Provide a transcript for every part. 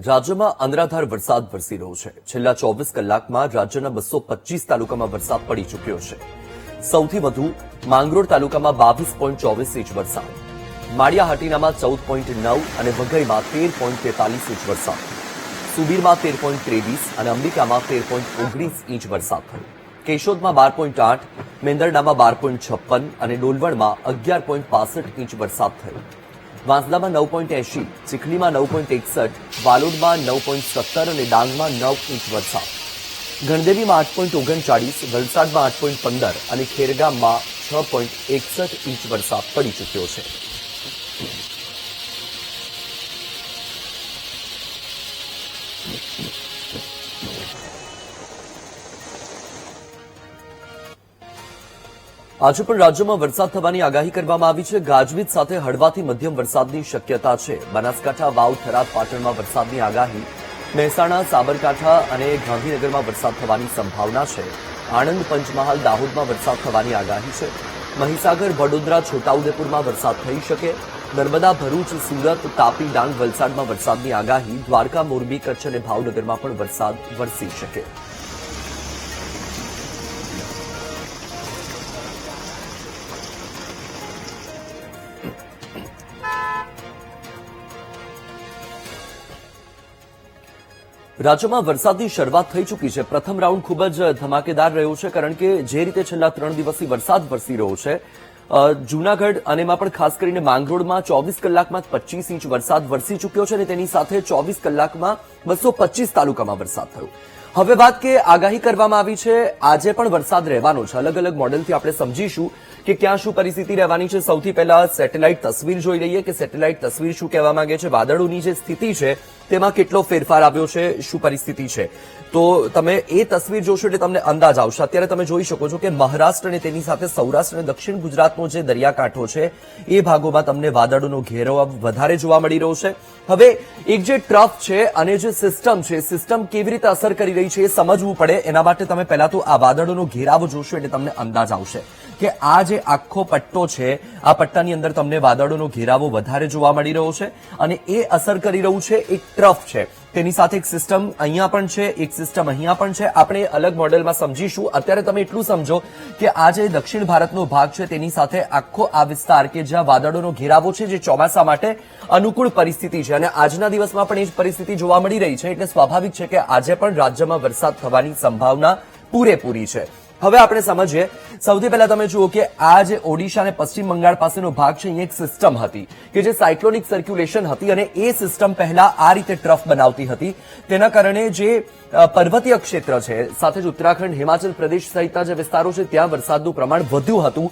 રાજ્યમાં અનરાધાર વરસાદ વરસી રહ્યો છે। છેલ્લા 24 કલાકમાં રાજ્યના 225 તાલુકામાં વરસાદ પડી ચૂક્યો છે। સૌથી વધુ માંગરોળ તાલુકામાં 22.24 ઇંચ વરસાદ, માળિયાહાટીનામાં 14.9 અને વઘઈમાં 13.43 ઇંચ વરસાદ, સુબીરમાં 13.23 અને અંબિકામાં 13.19 ઇંચ વરસાદ થયો। કેશોદમાં 12.8, મેંદરડામાં 12.56 અને ડોલવણમાં 11.65 ઇંચ વરસાદ થયો। વાંસદામાં 9.80, ચીખલીમાં 9.61, વાલોડમાં 9.17 અને ડાંગમાં 9 ઇંચ વરસાદ, ગણદેવીમાં 8.39, વલસાડમાં 8.15 અને ખેરગામમાં 6.61 ઇંચ વરસાદ પડી ચૂક્યો છે। આજે પણ રાજ્યમાં વરસાદ થવાની આગાહી કરવામાં આવી છે। ગાજવીજ સાથે હળવાથી મધ્યમ વરસાદની શક્યતા છે। બનાસકાંઠા, વાવ, થરાદ, પાટણમાં વરસાદની આગાહી, મહેસાણા, સાબરકાંઠા અને ગાંધીનગરમાં વરસાદ થવાની સંભાવના છે। આણંદ, પંચમહાલ, દાહોદમાં વરસાદ થવાની આગાહી છે। મહીસાગર, વડોદરા, છોટાઉદેપુરમાં વરસાદ થઈ શકે। નર્મદા, ભરૂચ, સુરત, તાપી, ડાંગ, વલસાડમાં વરસાદની આગાહી। દ્વારકા, મોરબી, કચ્છ અને ભાવનગરમાં પણ વરસાદ વરસી શકે। રાજ્યમાં વરસાદની શરૂઆત થઈ ચૂકી છે। પ્રથમ રાઉન્ડ ખૂબ જ ધમાકેદાર રહ્યો છે, કારણ કે જે રીતે છેલ્લા 3 દિવસથી વરસાદ વરસી રહ્યો છે, જૂનાગઢ અને એમાં પણ ખાસ કરીને માંગરોળમાં 24 કલાકમાં 25 ઇંચ વરસાદ વરસી ચૂક્યો છે અને તેની સાથે 24 કલાકમાં 225 તાલુકામાં વરસાદ થયો। હવે વાત કે આગાહી કરવામાં આવી છે, આજે પણ વરસાદ રહેવાનો છે। અલગ અલગ મોડેલથી આપણે સમજીશું કે ક્યાં શું પરિસ્થિતિ રહેવાની છે। સૌથી પહેલા સેટેલાઇટ તસવીર જોઈ લઈએ કે સેટેલાઇટ તસવીર શું કહેવા માંગે છે, વાદળોની જે સ્થિતિ છે તેમાં કેટલો ફેરફાર આવ્યો છે, શું પરિસ્થિતિ છે। તો તમે એ તસવીર જોશો એટલે તમને અંદાજ આવશે। અત્યારે તમે જોઈ શકો છો કે મહારાષ્ટ્ર અને તેની સાથે સૌરાષ્ટ્ર અને દક્ષિણ ગુજરાતનો જે દરિયાકાંઠો છે એ ભાગોમાં તમને વાદળોનો ઘેરો વધારે જોવા મળી રહ્યો છે। હવે એક જે ટ્રફ છે અને જે સિસ્ટમ છે, સિસ્ટમ કેવી રીતે અસર કરી રહી છે એ સમજવું પડે। એના માટે તમે પહેલા તો આ વાદળોનો ઘેરાવો જોશો એટલે તમને અંદાજ આવશે કે આ જે આખો પટ્ટો છે, આ પટ્ટાની અંદર તમને વાદળોનો ઘેરાવો વધારે જોવા મળી રહ્યો છે અને એ અસર કરી રહ્યું છે એક ટ્રફ છે। તેની સાથે એક સિસ્ટમ અહીંયા પણ છે, એક સિસ્ટમ અહીંયા પણ છે। આપણે અલગ મોડેલમાં સમજીશું। અત્યારે તમે એટલું સમજો કે આ જે દક્ષિણ ભારતનો ભાગ છે તેની સાથે આખો આ વિસ્તાર કે જ્યાં વાદળોનો ઘેરાવો છે, જે ચોમાસા માટે અનુકૂળ પરિસ્થિતિ છે અને આજના દિવસમાં પણ એ જ પરિસ્થિતિ જોવા મળી રહી છે, એટલે સ્વાભાવિક છે કે આજે પણ રાજ્યમાં વરસાદ થવાની સંભાવના પૂરેપૂરી છે। હવે આપણે સમજીએ। સૌથી પહેલા તમે જુઓ કે આ જે ઓડિશા અને પશ્ચિમ બંગાળ પાસેનો ભાગ છે, અહીંયા એક સિસ્ટમ હતી કે જે સાયક્લોનિક સર્ક્યુલેશન હતી અને એ સિસ્ટમ પહેલા આ રીતે ટ્રફ બનાવતી હતી। તેના કારણે જે પર્વતીય ક્ષેત્ર છે, સાથે જ ઉત્તરાખંડ, હિમાચલ પ્રદેશ સહિતના જે વિસ્તારો છે ત્યાં વરસાદનું પ્રમાણ વધ્યું હતું।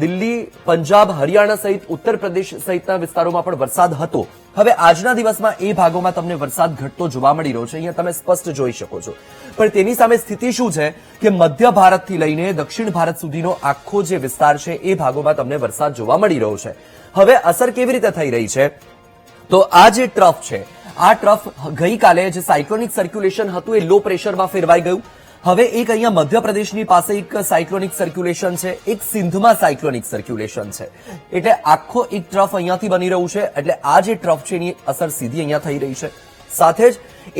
દિલ્હી, પંજાબ, હરિયાણા સહિત ઉત્તર પ્રદેશ સહિતના વિસ્તારોમાં પણ વરસાદ હતો। હવે આજના દિવસમાં એ ભાગોમાં તમને વરસાદ ઘટતો જોવા મળી રહ્યો છે, અહીંયા તમે સ્પષ્ટ જોઈ શકો છો। પણ તેની સામે સ્થિતિ શું છે કે મધ્ય ભારતથી લઈને દક્ષિણ ભારત સુધીનો આખો જે વિસ્તાર છે એ ભાગોમાં તમને વરસાદ જોવા મળી રહ્યો છે। હવે અસર કેવી રીતે થઈ રહી છે, તો આ જે ટ્રફ છે, આ ટ્રફ ગઈકાલે જે સાયક્લોનિક સર્ક્યુલેશન હતું એ લો પ્રેશરમાં ફેરવાઈ ગયું। હવે એક અહીંયા મધ્યપ્રદેશની પાસે એક સાયક્લોનિક સર્ક્યુલેશન છે, એક સિંધમાં સાયક્લોનિક સર્ક્યુલેશન છે, એટલે આખો એક ટ્રફ અહીંયાથી બની રહ્યું છે। એટલે આ જે ટ્રફ છે એની અસર સીધી અહીંયા થઈ રહી છે। સાથે જ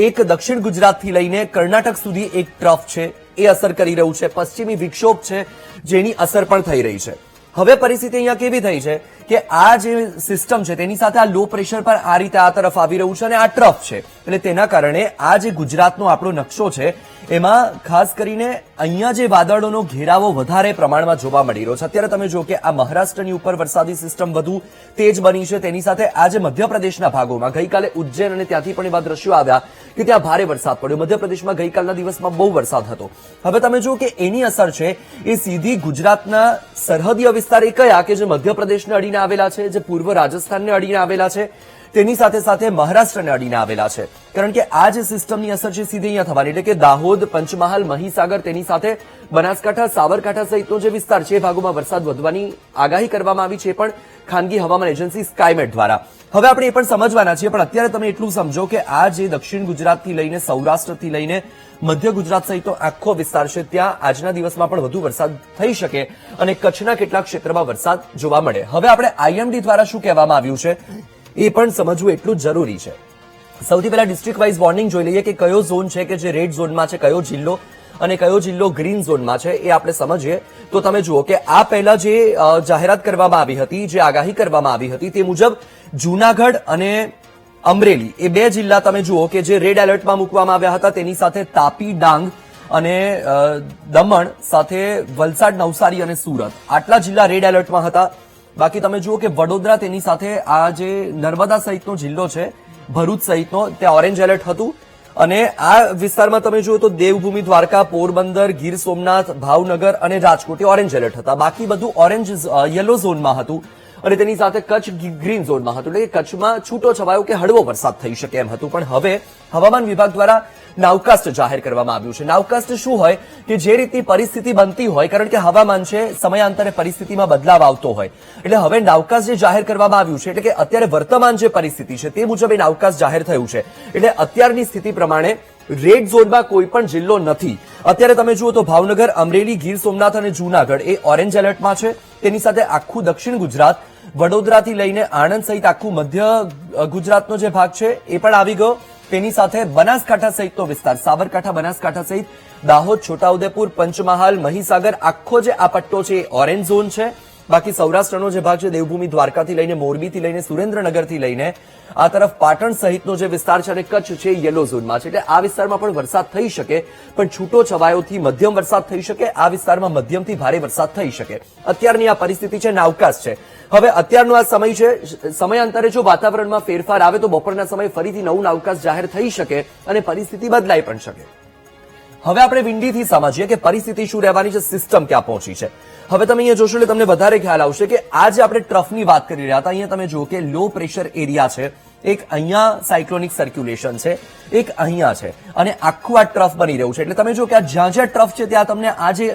એક દક્ષિણ ગુજરાતથી લઈને કર્ણાટક સુધી એક ટ્રફ છે એ અસર કરી રહ્યું છે। પશ્ચિમી વિક્ષોભ છે જેની અસર પણ થઈ રહી છે। હવે પરિસ્થિતિ અહીંયા કેવી થઈ છે કે આ જે સિસ્ટમ છે તેની સાથે આ લો પ્રેશર પર આ રીતે આ તરફ આવી રહ્યું છે અને આ ટ્રફ છે, એટલે તેના કારણે આ જે ગુજરાતનો આપણો નકશો છે એમાં ખાસ કરીને અહીંયા જે વાદળોનો ઘેરાવો વધારે પ્રમાણમાં જોવા મળી રહ્યો છે। અત્યારે તમે જો કે આ મહારાષ્ટ્રની ઉપર વરસાદી સિસ્ટમ વધુ તેજ બની છે, તેની સાથે આજે મધ્યપ્રદેશના ભાગોમાં ગઈકાલે ઉજ્જૈન અને ત્યાંથી પણ એવા દ્રશ્યો આવ્યા કે ત્યાં ભારે વરસાદ પડ્યો। મધ્યપ્રદેશમાં ગઈકાલના દિવસમાં બહુ વરસાદ હતો। હવે તમે જો કે એની અસર છે એ સીધી ગુજરાતના સરહદીય વિસ્તાર એ કયા કે જે મધ્યપ્રદેશને અડીને આવેલા છે, જે પૂર્વ રાજસ્થાનને અડીને આવેલા છે, તેની સાથે સાથે મહારાષ્ટ્રને અડીને આવેલા છે। કારણ કે આ જે સિસ્ટમની અસર છે સીધી અહીંયા થવાની, એટલે કે દાહોદ, પંચમહાલ, મહીસાગર, તેની સાથે બનાસકાંઠા, સાબરકાંઠા સહિતનો જે વિસ્તાર છે એ ભાગોમાં વરસાદ વધવાની આગાહી કરવામાં આવી છે પણ ખાનગી હવામાન એજન્સી સ્કાયમેટ દ્વારા। હવે આપણે એ પણ સમજવાના છીએ, પણ અત્યારે તમે એટલું સમજો કે આ જે દક્ષિણ ગુજરાતથી લઈને સૌરાષ્ટ્રથી લઈને મધ્ય ગુજરાત સહિતનો આખો વિસ્તાર છે ત્યાં આજના દિવસમાં પણ વધુ વરસાદ થઈ શકે અને કચ્છના કેટલાક ક્ષેત્રમાં વરસાદ જોવા મળે। હવે આપણે આઈએમડી દ્વારા શું કહેવામાં આવ્યું છે એ પણ સમજવું એટલું જ જરૂરી છે। સૌથી પહેલા ડિસ્ટ્રિક્ટ વાઇઝ વોર્નિંગ જોઈ લઈએ કે કયો ઝોન છે કે જે રેડ ઝોનમાં છે, કયો જિલ્લો અને કયો જિલ્લો ગ્રીન ઝોનમાં છે એ આપણે સમજીએ. તો તમે જુઓ કે આ પહેલા જે જાહેરાત કરવામાં આવી હતી, જે આગાહી કરવામાં આવી હતી તે મુજબ જૂનાગઢ અને અમરેલી એ બે જિલ્લા તમે જુઓ કે જે રેડ એલર્ટમાં મૂકવામાં આવ્યા હતા. તેની સાથે તાપી, ડાંગ અને દમણ સાથે વલસાડ, નવસારી અને સુરત આટલા જિલ્લા રેડ એલર્ટમાં હતા. બાકી તમે જુઓ કે વડોદરા, તેની સાથે આ જે નર્મદા સહિતનો જિલ્લો છે, ભરૂચ સહિતનો, ત્યાં ઓરેન્જ એલર્ટ હતું. અને આ વિસ્તારમાં તમે જુઓ તો દેવભૂમિ, દ્વારકા, પોરબંદર, ગીર સોમનાથ, ભાવનગર અને રાજકોટ એ ઓરેન્જ એલર્ટ હતા. બાકી બધું ઓરેન્જ યલો ઝોનમાં હતું અને તેની સાથે કચ્છ ગ્રીન ઝોનમાં હતું. એટલે કે કચ્છમાં છૂટો છવાયો કે હળવો વરસાદ થઈ શકે એમ હતું. પણ હવે હવામાન વિભાગ દ્વારા નાવકાસ્ટ જાહેર કરવામાં આવ્યું છે. નાવકાસ્ટ શું હોય કે જે રીતની પરિસ્થિતિ બનતી હોય, કારણ કે હવામાન છે, સમયાંતરે પરિસ્થિતિમાં બદલાવ આવતો હોય, એટલે હવે નાવકાસ્ટ જે જાહેર કરવામાં આવ્યું છે, એટલે કે અત્યારે વર્તમાન જે પરિસ્થિતિ છે તે મુજબ એ નાવકાસ્ટ જાહેર થયું છે. એટલે અત્યારની સ્થિતિ પ્રમાણે રેડ ઝોનમાં કોઈ પણ જિલ્લો નથી. અત્યારે તમે જુઓ તો ભાવનગર, અમરેલી, ગીર સોમનાથ અને જૂનાગઢ એ ઓરેન્જ એલર્ટમાં છે. તેની સાથે આખું દક્ષિણ ગુજરાત, વડોદરાથી લઈને આણંદ સહિત આખું મધ્ય ગુજરાતનો જે ભાગ છે એ પણ આવી ગયો. તેની સાથે બનાસકાંઠા સહિતનો વિસ્તાર, સાબરકાંઠા, બનાસકાંઠા સહિત દાહોદ, છોટાઉદેપુર, પંચમહાલ, મહીસાગર, આખો જે આ પટ્ટો છે એ ઓરેન્જ ઝોન છે. બાકી સૌરાષ્ટ્રનો જે ભાગ છે, દેવભૂમિ, દ્વારકાથી લઈને મોરબીથી લઈને સુરેન્દ્રનગરથી લઈને આ તરફ પાટણ સહિતનો જે વિસ્તાર છે અને કચ્છ છે યલો ઝોનમાં છે. એટલે આ વિસ્તારમાં પણ વરસાદ થઈ શકે, પણ છૂટો છવાયોથી મધ્યમ વરસાદ થઈ શકે. આ વિસ્તારમાં મધ્યમથી ભારે વરસાદ થઈ શકે. અત્યારની આ પરિસ્થિતિ છે, નાવકાસ્ટ છે. હવે અત્યારનો આ સમય છે, સમયાંતરે જો વાતાવરણમાં ફેરફાર આવે તો બપોરના સમયે ફરીથી નવું નાવકાસ્ટ જાહેર થઈ શકે અને પરિસ્થિતિ બદલાઈ પણ શકે. હવે આપણે વિંડીથી સમજીએ કે પરિસ્થિતિ શું રહેવાની છે, સિસ્ટમ ક્યાં પહોંચી છે. હવે તમે અહીંયા જોશો એટલે તમને વધારે ખ્યાલ આવશે કે આજે આપણે ટ્રફની વાત કરી રહ્યા હતા. અહીંયા તમે જુઓ કે લો પ્રેશર એરિયા છે, એક અહીંયા સાયક્લોનિક સર્ક્યુલેશન છે, એક અહીંયા છે અને આખું આ ટ્રફ બની રહ્યું છે. એટલે તમે જો કે આ જ્યાં જ્યાં ટ્રફ છે ત્યાં તમને આ જે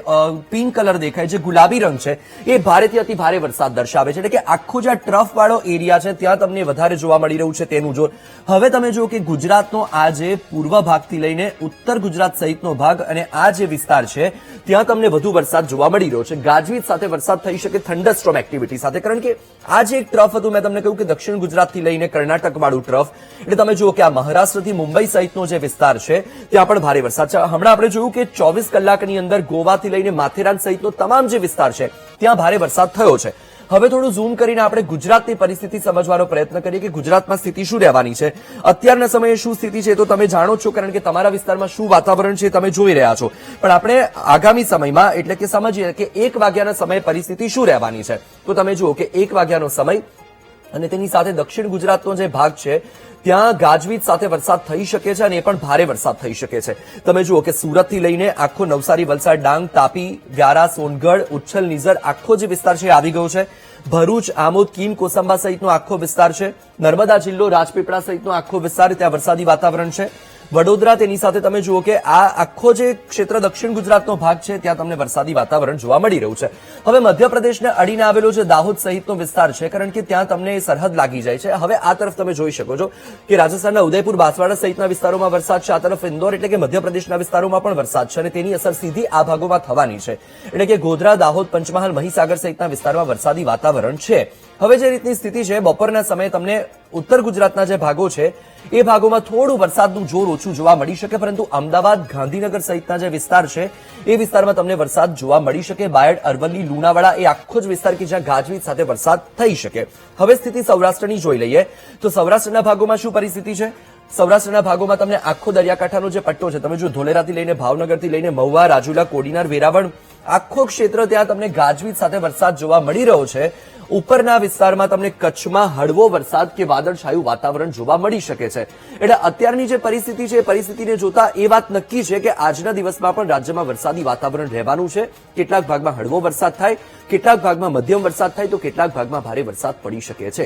પિંક કલર દેખાય છે, ગુલાબી રંગ છે, એ ભારેથી અતિ ભારે વરસાદ દર્શાવે છે. એટલે કે આખો જે ટ્રફ વાળો એરિયા છે ત્યાં તમને વધારે જોવા મળી રહ્યું છે તેનું જોર. હવે તમે જુઓ કે ગુજરાતનો આ જે પૂર્વ ભાગથી લઈને ઉત્તર ગુજરાત સહિતનો ભાગ અને આ જે વિસ્તાર છે ત્યાં તમને વધુ વરસાદ જોવા મળી રહ્યો છે. ગાજવીજ સાથે વરસાદ થઈ શકે, થંડરસ્ટોર્મ એક્ટિવિટી સાથે. કારણ કે આ જે એક ટ્રફ હતું, મેં તમને કહ્યું કે દક્ષિણ ગુજરાતથી લઈને કર્ણાટક વાળું ટ્રફ, એટલે તમે જુઓ કે આ મહારાષ્ટ્રથી મુંબઈ સહિતનો જે વિસ્તાર છે ત્યાં પણ ભારે વરસાદ છે. હમણાં આપણે જોયું કે 24 કલાકની અંદર ગોવાથી લઈને માથેરાન સહિતનો તમામ જે વિસ્તાર છે ત્યાં ભારે વરસાદ થયો છે. હવે થોડું ઝૂમ કરીને આપણે ગુજરાતની પરિસ્થિતિ સમજવાનો પ્રયત્ન કરીએ કે ગુજરાતમાં સ્થિતિ શું રહેવાની છે. અત્યારના સમયે શું સ્થિતિ છે તો તમે જાણો છો, કારણ કે તમારા વિસ્તારમાં શું વાતાવરણ છે તમે જોઈ રહ્યા છો. પણ આપણે આગામી સમયમાં એટલે કે સમજીએ કે 1 વાગ્યાના સમયે પરિસ્થિતિ શું રહેવાની છે. તો તમે જુઓ કે 1 વાગ્યાનો સમય અને તેની સાથે દક્ષિણ ગુજરાતનો જે ભાગ છે ત્યાં ગાજવીજ સાથે વરસાદ થઈ શકે છે અને એ પણ ભારે વરસાદ થઈ શકે છે. તમે જુઓ કે સુરતથી લઈને આખો નવસારી, વલસાડ, ડાંગ, તાપી, વ્યારા, સોનગઢ, ઉચ્છલ, નિઝર આખો જે વિસ્તાર છે આવી ગયો છે. ભરૂચ, આમોદ, કીમ, કોસંબા સહિતનો આખો વિસ્તાર છે. નર્મદા જિલ્લો, રાજપીપળા સહિતનો આખો વિસ્તાર, ત્યાં વરસાદી વાતાવરણ છે. વડોદરા, તેની સાથે તમે જુઓ કે આ આખો જે ક્ષેત્ર દક્ષિણ ગુજરાતનો ભાગ છે ત્યાં તમને વરસાદી વાતાવરણ જોવા મળી રહ્યું છે. હવે મધ્યપ્રદેશને અડીને આવેલો જે દાહોદ સહિતનો વિસ્તાર છે, કારણ કે ત્યાં તમને સરહદ લાગી જાય છે. હવે આ તરફ તમે જોઈ શકો છો કે રાજસ્થાનના ઉદયપુર, બાંસવાડા સહિતના વિસ્તારોમાં વરસાદ છે. આ તરફ ઇન્દોર એટલે કે મધ્યપ્રદેશના વિસ્તારોમાં પણ વરસાદ છે અને તેની અસર સીધી આ ભાગોમાં થવાની છે. એટલે કે ગોધરા, દાહોદ, પંચમહાલ, મહીસાગર સહિતના વિસ્તારમાં વરસાદી વાતાવરણ છે. હવે જે રીતની સ્થિતિ છે, બપોરના સમયે તમને ઉત્તર ગુજરાતના જે ભાગો છે એ ભાગોમાં થોડું વરસાદનું જોર ઓછું જોવા મળી શકે, પરંતુ અમદાવાદ, ગાંધીનગર સહિતના જે વિસ્તાર છે એ વિસ્તારમાં તમને વરસાદ જોવા મળી શકે. બાયડ, અરવલ્લી, લુણાવાડા એ આખો જ વિસ્તાર કે જ્યાં ગાજવીજ સાથે વરસાદ થઈ શકે. હવે સ્થિતિ સૌરાષ્ટ્રની જોઈ લઈએ તો સૌરાષ્ટ્રના ભાગોમાં શું પરિસ્થિતિ છે. સૌરાષ્ટ્રના ભાગોમાં તમને આખો દરિયાકાંઠાનો જે પટ્ટો છે, તમે જો ધોલેરાથી લઈને ભાવનગરથી લઈને મહુવા, રાજુલા, કોડીનાર, વેરાવળ આખો ક્ષેત્ર ત્યાં તમને ગાજવીજ સાથે વરસાદ જોવા મળી રહ્યો છે. ઉપરના વિસ્તારમાં તમને કચ્છમાં હળવો વરસાદ કે વાદળછાયું વાતાવરણ જોવા મળી શકે છે. એટલે અત્યારની જે પરિસ્થિતિ છે એ પરિસ્થિતિને જોતા એ વાત નક્કી છે કે આજના દિવસમાં પણ રાજ્યમાં વરસાદી વાતાવરણ રહેવાનું છે. કેટલાક ભાગમાં હળવો વરસાદ થાય, કેટલાક ભાગમાં મધ્યમ વરસાદ થાય તો કેટલાક ભાગમાં ભારે વરસાદ પડી શકે છે.